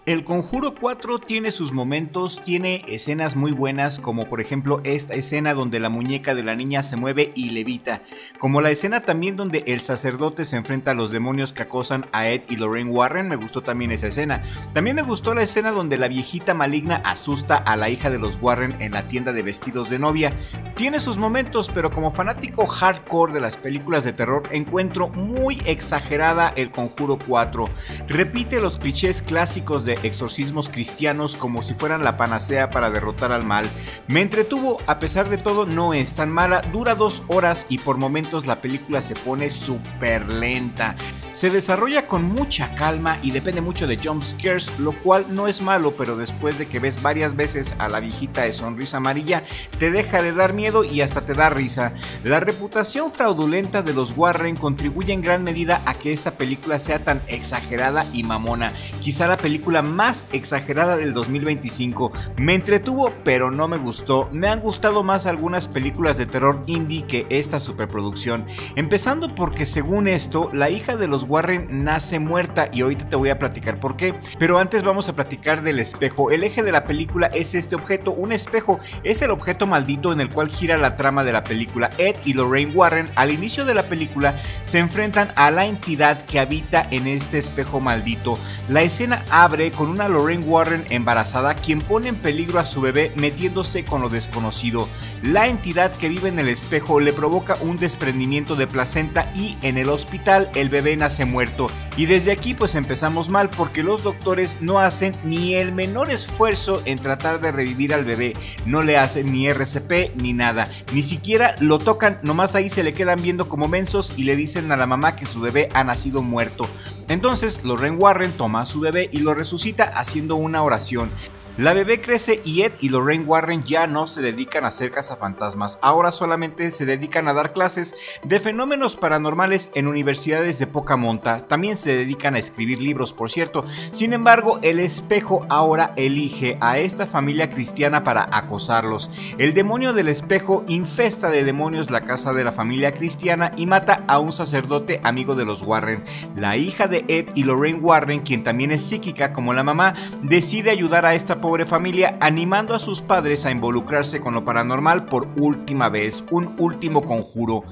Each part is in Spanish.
El Conjuro 4 tiene sus momentos, tiene escenas muy buenas, como por ejemplo esta escena donde la muñeca de la niña se mueve y levita, como la escena también donde el sacerdote se enfrenta a los demonios que acosan a Ed y Lorraine Warren. Me gustó también esa escena. También me gustó la escena donde la viejita maligna asusta a la hija de los Warren en la tienda de vestidos de novia. Tiene sus momentos, pero como fanático hardcore de las películas de terror encuentro muy exagerada El Conjuro 4. Repite los clichés clásicos de exorcismos cristianos como si fueran la panacea para derrotar al mal. Me entretuvo, a pesar de todo no es tan mala, dura 2 horas y por momentos la película se pone súper lenta. Se desarrolla con mucha calma y depende mucho de jump scares, lo cual no es malo, pero después de que ves varias veces a la viejita de sonrisa amarilla, te deja de dar miedo y hasta te da risa. La reputación fraudulenta de los Warren contribuye en gran medida a que esta película sea tan exagerada y mamona. Quizá la película más exagerada del 2025. Me entretuvo, pero no me gustó. Me han gustado más algunas películas de terror indie que esta superproducción. Empezando porque según esto, la hija de los Warren nace muerta y ahorita te voy a platicar por qué. Pero antes vamos a platicar del espejo. El eje de la película es este objeto, un espejo. Es el objeto maldito en el cual gira la trama de la película. Ed y Lorraine Warren al inicio de la película se enfrentan a la entidad que habita en este espejo maldito. La escena abre con una Lorraine Warren embarazada quien pone en peligro a su bebé metiéndose con lo desconocido. La entidad que vive en el espejo le provoca un desprendimiento de placenta y en el hospital el bebé nace muerto. Y desde aquí pues empezamos mal porque los doctores no hacen ni el menor esfuerzo en tratar de revivir al bebé. No le hacen ni RCP ni nada, ni siquiera lo tocan, nomás ahí se le quedan viendo como mensos y le dicen a la mamá que su bebé ha nacido muerto. Entonces Lorraine Warren toma a su bebé y lo resucita haciendo una oración. La bebé crece y Ed y Lorraine Warren ya no se dedican a hacer cazafantasmas, ahora solamente se dedican a dar clases de fenómenos paranormales en universidades de poca monta. También se dedican a escribir libros, por cierto. Sin embargo, el espejo ahora elige a esta familia cristiana para acosarlos. El demonio del espejo infesta de demonios la casa de la familia cristiana y mata a un sacerdote amigo de los Warren. La hija de Ed y Lorraine Warren, quien también es psíquica como la mamá, decide ayudar a esta pobre familia animando a sus padres a involucrarse con lo paranormal por última vez, un último conjuro.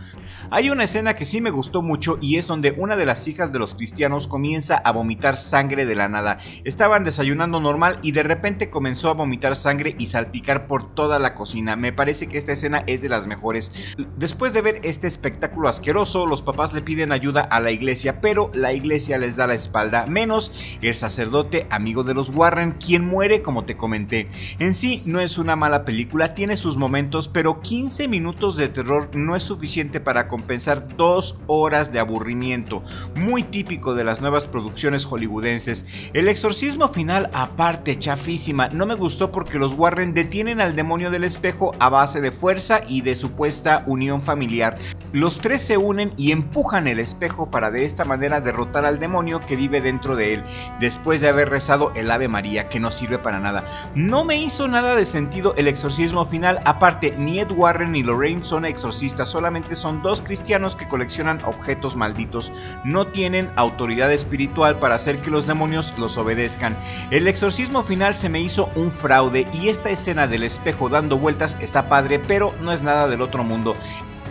Hay una escena que sí me gustó mucho y es donde una de las hijas de los cristianos comienza a vomitar sangre de la nada. Estaban desayunando normal y de repente comenzó a vomitar sangre y salpicar por toda la cocina. Me parece que esta escena es de las mejores. Después de ver este espectáculo asqueroso, los papás le piden ayuda a la iglesia, pero la iglesia les da la espalda, menos el sacerdote amigo de los Warren, quien muere como te comenté. En sí no es una mala película, tiene sus momentos, pero 15 minutos de terror no es suficiente para compensar 2 horas de aburrimiento, muy típico de las nuevas producciones hollywoodenses. El exorcismo final, aparte chafísima, no me gustó porque los Warren detienen al demonio del espejo a base de fuerza y de supuesta unión familiar. Los tres se unen y empujan el espejo para de esta manera derrotar al demonio que vive dentro de él, después de haber rezado el Ave María, que no sirve para nada. No me hizo nada de sentido el exorcismo final, aparte ni Ed Warren ni Lorraine son exorcistas, solamente son dos cristianos que coleccionan objetos malditos, no tienen autoridad espiritual para hacer que los demonios los obedezcan. El exorcismo final se me hizo un fraude y esta escena del espejo dando vueltas está padre, pero no es nada del otro mundo.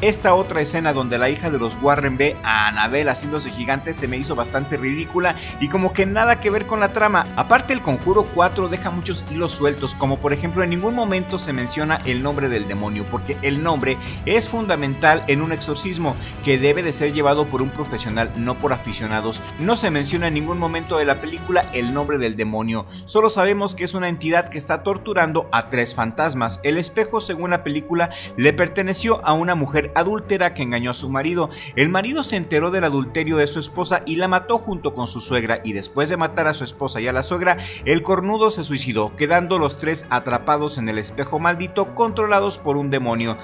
Esta otra escena donde la hija de los Warren ve a Annabelle haciéndose gigante se me hizo bastante ridícula y como que nada que ver con la trama. Aparte, el Conjuro 4 deja muchos hilos sueltos, como por ejemplo en ningún momento se menciona el nombre del demonio, porque el nombre es fundamental en un exorcismo que debe de ser llevado por un profesional, no por aficionados. No se menciona en ningún momento de la película el nombre del demonio, solo sabemos que es una entidad que está torturando a 3 fantasmas. El espejo, según la película, le perteneció a una mujer adúltera que engañó a su marido. El marido se enteró del adulterio de su esposa y la mató junto con su suegra, y después de matar a su esposa y a la suegra, el cornudo se suicidó, quedando los 3 atrapados en el espejo maldito, controlados por un demonio.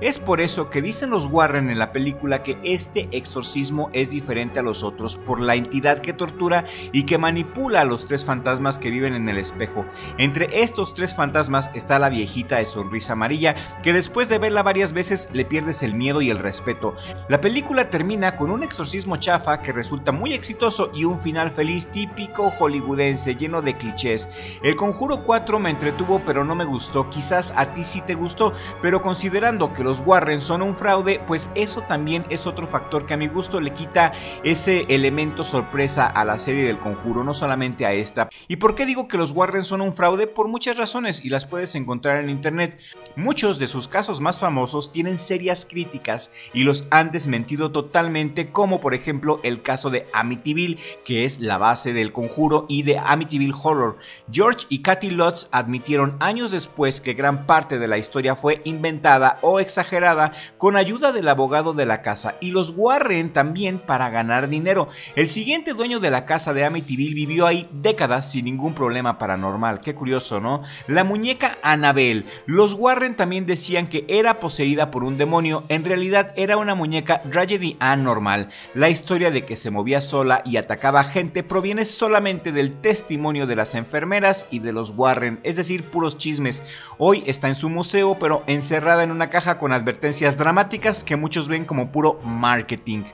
Es por eso que dicen los Warren en la película que este exorcismo es diferente a los otros por la entidad que tortura y que manipula a los 3 fantasmas que viven en el espejo. Entre estos 3 fantasmas está la viejita de sonrisa amarilla, que después de verla varias veces le pierdes el miedo y el respeto. La película termina con un exorcismo chafa que resulta muy exitoso y un final feliz típico hollywoodense lleno de clichés. El Conjuro 4 me entretuvo pero no me gustó, quizás a ti sí te gustó, pero considerando que los Warren son un fraude, pues eso también es otro factor que a mi gusto le quita ese elemento sorpresa a la serie del Conjuro, no solamente a esta. ¿Y por qué digo que los Warren son un fraude? Por muchas razones y las puedes encontrar en internet. Muchos de sus casos más famosos tienen serias críticas y los han desmentido totalmente, como por ejemplo el caso de Amityville, que es la base del Conjuro, y de Amityville Horror. George y Kathy Lutz admitieron años después que gran parte de la historia fue inventada o exagerada con ayuda del abogado de la casa, y los Warren también para ganar dinero. El siguiente dueño de la casa de Amityville vivió ahí décadas sin ningún problema paranormal. Qué curioso, ¿no? La muñeca Annabelle. Los Warren también decían que era poseída por un demonio. En realidad era una muñeca Raggedy Ann normal. La historia de que se movía sola y atacaba gente proviene solamente del testimonio de las enfermeras y de los Warren, es decir, puros chismes. Hoy está en su museo, pero encerrada en una caja con advertencias dramáticas que muchos ven como puro marketing.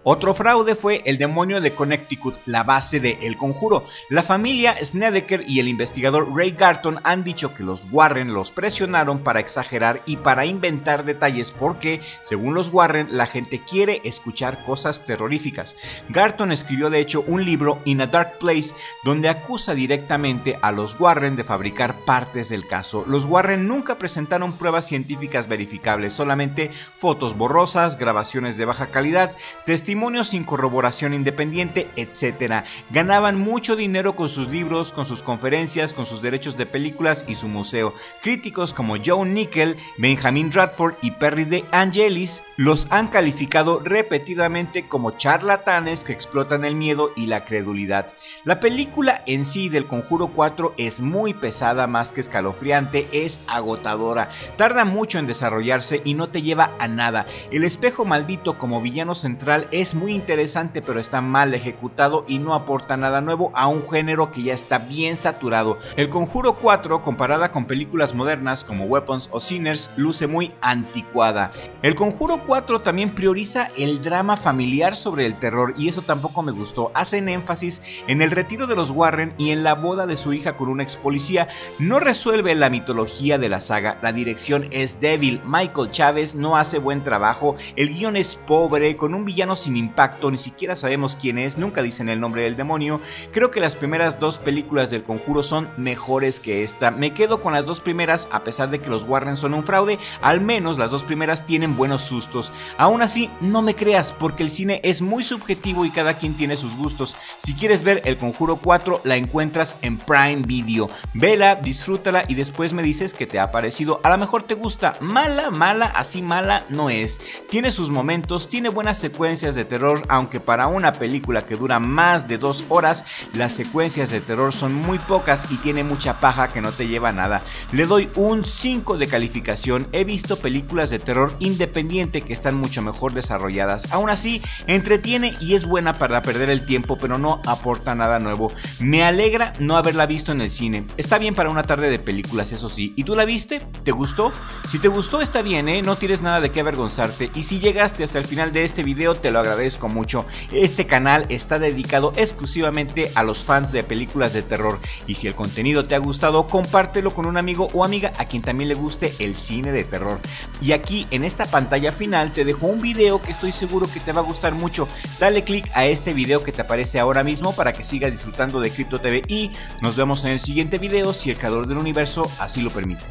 Otro fraude fue el demonio de Connecticut, la base de El Conjuro. La familia Snedeker y el investigador Ray Garton han dicho que los Warren los presionaron para exagerar y para inventar detalles porque, según los Warren, la gente quiere escuchar cosas terroríficas. Garton escribió de hecho un libro, In a Dark Place, donde acusa directamente a los Warren de fabricar partes del caso. Los Warren nunca presentaron pruebas científicas verificables, solamente fotos borrosas, grabaciones de baja calidad, testimonios sin corroboración independiente, etc. Ganaban mucho dinero con sus libros, con sus conferencias, con sus derechos de películas y su museo. Críticos como Joe Nickel, Benjamin Radford y Perry De Angelis los han calificado repetidamente como charlatanes que explotan el miedo y la credulidad. La película en sí del Conjuro 4 es muy pesada, más que escalofriante, es agotadora. Tarda mucho en desarrollarse y no te lleva a nada. El espejo maldito como villano central es muy interesante, pero está mal ejecutado y no aporta nada nuevo a un género que ya está bien saturado. El Conjuro 4, comparada con películas modernas como Weapons o Sinners, luce muy anticuada. El Conjuro 4 también prioriza el drama familiar sobre el terror y eso tampoco me gustó. Hacen énfasis en el retiro de los Warren y en la boda de su hija con un ex policía. No resuelve la mitología de la saga, la dirección es débil, Michael Chávez no hace buen trabajo, el guión es pobre, con un villano sin impacto, ni siquiera sabemos quién es, nunca dicen el nombre del demonio. Creo que las primeras 2 películas del Conjuro son mejores que esta. Me quedo con las 2 primeras, a pesar de que los Warren son un fraude, al menos las 2 primeras tienen buenos sustos. Aún así, no me creas, porque el cine es muy subjetivo y cada quien tiene sus gustos. Si quieres ver El Conjuro 4, la encuentras en Prime Video. Vela, disfrútala y después me dices qué te ha parecido. A lo mejor te gusta. Mala, así mala no es. Tiene sus momentos, tiene buenas secuencias de terror, aunque para una película que dura más de 2 horas, las secuencias de terror son muy pocas y tiene mucha paja que no te lleva a nada. Le doy un 5 de calificación. He visto películas de terror independiente que están mucho mejor desarrolladas. Aún así, entretiene y es buena para perder el tiempo, pero no aporta nada nuevo. Me alegra no haberla visto en el cine. Está bien para una tarde de películas, eso sí. ¿Y tú la viste? ¿Te gustó? Si te gustó está bien, no tienes nada de qué avergonzarte. Y si llegaste hasta el final de este video, te lo agradezco mucho. Este canal está dedicado exclusivamente a los fans de películas de terror. Y si el contenido te ha gustado, compártelo con un amigo o amiga a quien también le guste el cine de terror. Y aquí en esta pantalla final te dejo un video que estoy seguro que te va a gustar mucho. Dale click a este video que te aparece ahora mismo para que sigas disfrutando de Crypto TV y nos vemos en el siguiente video si el creador del universo así lo permite.